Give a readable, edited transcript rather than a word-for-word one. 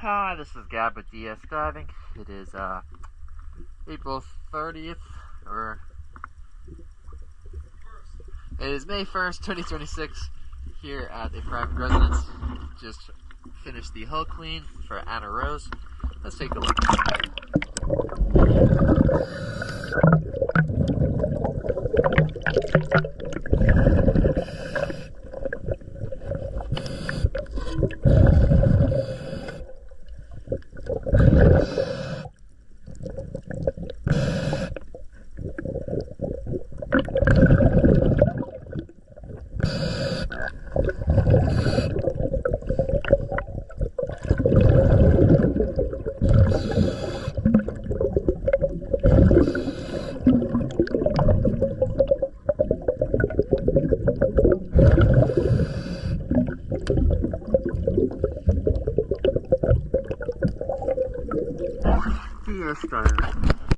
Hi, this is Gab with DS Diving. It is April 30th, or it is May 1st, 2026, here at a private residence. Just finished the hull clean for Anna Rose. Let's take a look. Pier style.